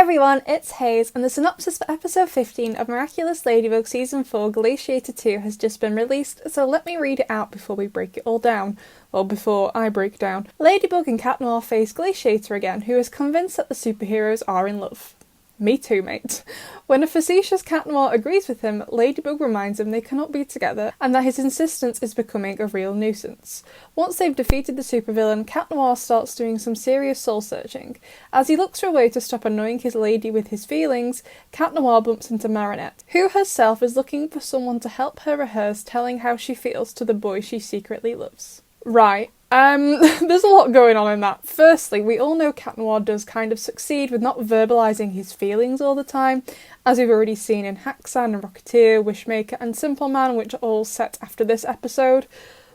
everyone, it's Hayes, and the synopsis for episode 15 of Miraculous Ladybug Season 4 Glaciator 2 has just been released, so let me read it out before we break it all down. Or before I break down. Ladybug and Cat Noir face Glaciator again, who is convinced that the superheroes are in love. Me too, mate. When a facetious Cat Noir agrees with him, Ladybug reminds him they cannot be together and that his insistence is becoming a real nuisance. Once they've defeated the supervillain, Cat Noir starts doing some serious soul-searching. As he looks for a way to stop annoying his lady with his feelings, Cat Noir bumps into Marinette, who herself is looking for someone to help her rehearse telling how she feels to the boy she secretly loves. Right. There's a lot going on in that. Firstly, we all know Cat Noir does kind of succeed with not verbalising his feelings all the time, as we've already seen in Haxan and Rocketeer, Wishmaker and Simple Man, which are all set after this episode.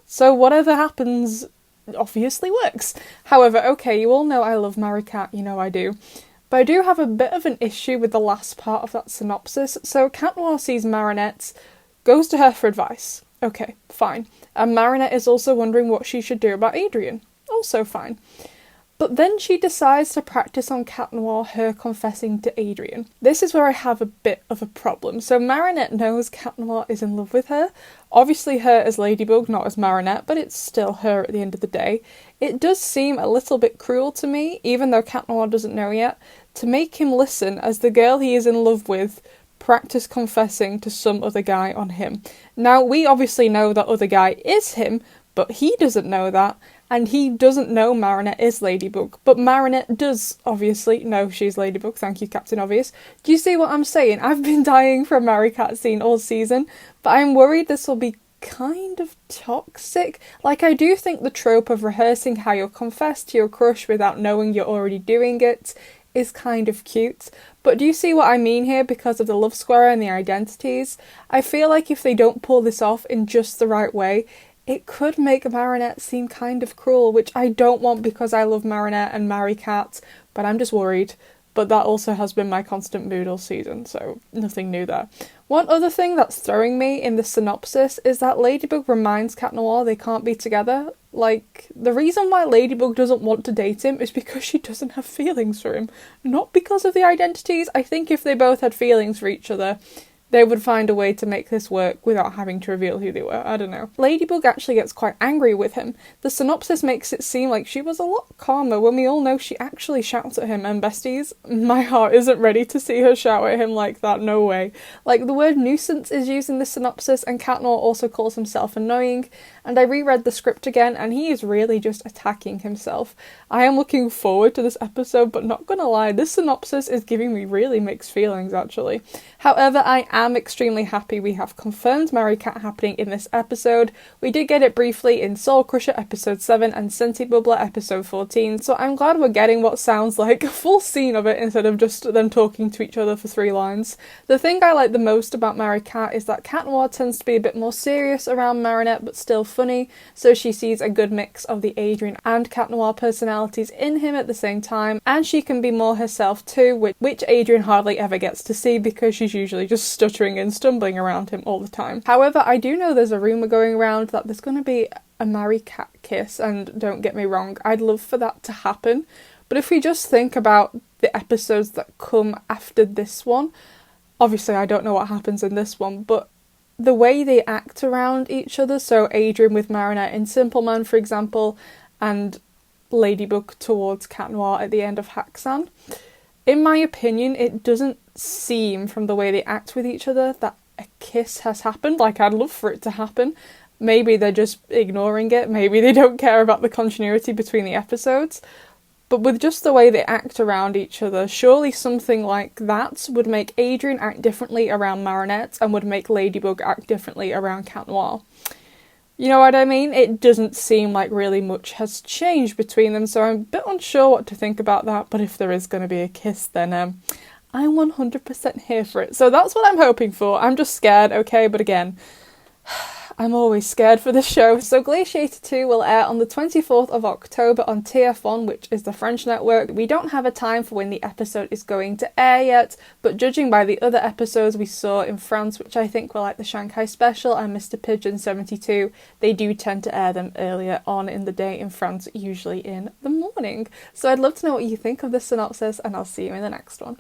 So whatever happens obviously works. However, okay, you all know I love Maricat, you know I do. But I do have a bit of an issue with the last part of that synopsis. So Cat Noir sees Marinette, goes to her for advice. Okay, fine. And Marinette is also wondering what she should do about Adrien. Also fine. But then she decides to practice on Cat Noir her confessing to Adrien. This is where I have a bit of a problem. So Marinette knows Cat Noir is in love with her. Obviously her as Ladybug, not as Marinette, but it's still her at the end of the day. It does seem a little bit cruel to me, even though Cat Noir doesn't know yet, to make him listen as the girl he is in love with practice confessing to some other guy on him. Now, we obviously know that other guy is him, but he doesn't know that, and he doesn't know Marinette is Ladybug. But Marinette does, obviously, know she's Ladybug. Thank you, Captain Obvious. Do you see what I'm saying? I've been dying for a Maricat scene all season, but I'm worried this will be kind of toxic. Like, I do think the trope of rehearsing how you'll confess to your crush without knowing you're already doing it is kind of cute, but do you see what I mean here because of the love square and the identities? I feel like if they don't pull this off in just the right way, it could make Marinette seem kind of cruel, which I don't want because I love Marinette and Maricat, but I'm just worried. But that also has been my constant mood all season, so nothing new there. One other thing that's throwing me in the synopsis is that Ladybug reminds Cat Noir they can't be together. Like, the reason why Ladybug doesn't want to date him is because she doesn't have feelings for him. Not because of the identities. I think if they both had feelings for each other, they would find a way to make this work without having to reveal who they were. I don't know. Ladybug actually gets quite angry with him. The synopsis makes it seem like she was a lot calmer when we all know she actually shouts at him, and besties, my heart isn't ready to see her shout at him like that, no way. Like, the word nuisance is used in the synopsis, and Cat Noir also calls himself annoying, and I reread the script again, and he is really just attacking himself. I am looking forward to this episode, but not gonna lie, this synopsis is giving me really mixed feelings, actually. However, I am extremely happy we have confirmed Maricat happening in this episode. We did get it briefly in Soul Crusher episode 7 and Senti Bubbler episode 14, so I'm glad we're getting what sounds like a full scene of it instead of just them talking to each other for 3 lines. The thing I like the most about Maricat is that Cat Noir tends to be a bit more serious around Marinette but still funny, so she sees a good mix of the Adrien and Cat Noir personalities in him at the same time, and she can be more herself too, which Adrien hardly ever gets to see because she's usually just stuttering and stumbling around him all the time. However, I do know there's a rumour going around that there's going to be a Maricat kiss, and don't get me wrong, I'd love for that to happen, but if we just think about the episodes that come after this one, obviously I don't know what happens in this one, but the way they act around each other, so Adrien with Marinette in Simple Man, for example, and Ladybug towards Cat Noir at the end of Haxan, in my opinion, it doesn't seem, from the way they act with each other, that a kiss has happened. Like, I'd love for it to happen. Maybe they're just ignoring it, maybe they don't care about the continuity between the episodes, but with just the way they act around each other, surely something like that would make Adrien act differently around Marinette and would make Ladybug act differently around Cat Noir. You know what I mean? It doesn't seem like really much has changed between them, so I'm a bit unsure what to think about that, but if there is going to be a kiss, then I'm 100% here for it. So that's what I'm hoping for. I'm just scared, okay? But again, I'm always scared for this show. So Glaciator 2 will air on the 24th of October on TF1, which is the French network. We don't have a time for when the episode is going to air yet, but judging by the other episodes we saw in France, which I think were like the Shanghai Special and Mr. Pigeon 72, they do tend to air them earlier on in the day in France, usually in the morning. So I'd love to know what you think of this synopsis, and I'll see you in the next one.